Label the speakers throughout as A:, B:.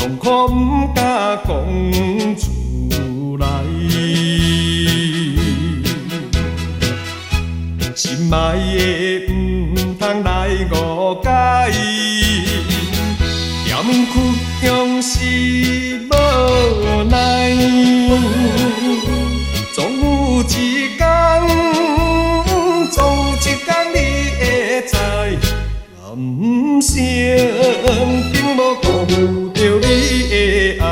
A: 痛苦不敢讲出来，心爱的不通来误解，要面苦中是无奈，总有一天，总有一天你会知，人生并无辜负着你的爱。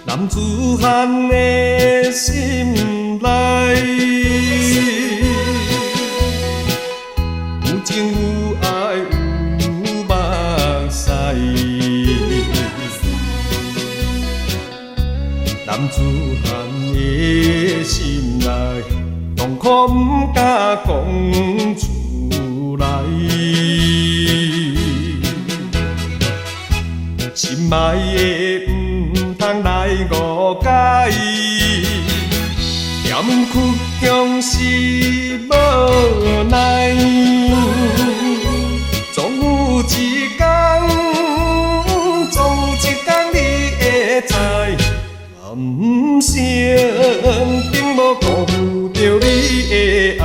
A: 男子汉的心内，有情有爱有目屎。男子汉的心内，痛苦不敢讲出来，心爱的不通来误解，要面苦中是无奈，总有一天，总有一天你会知，人生并无辜负着你的爱。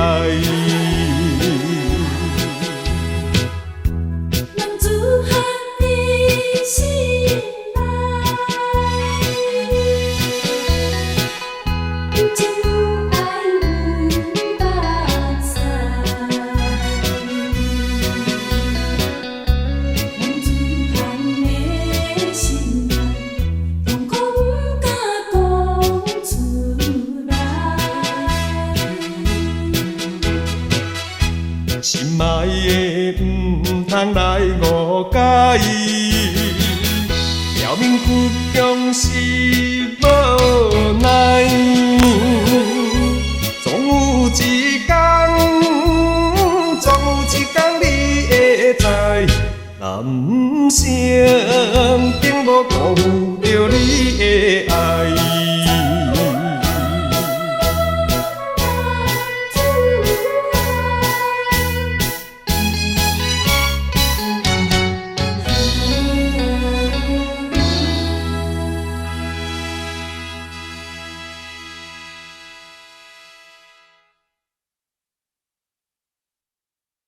A: 心爱的不通来误解，要面苦中是无奈，总有一天，总有一天你会知，人生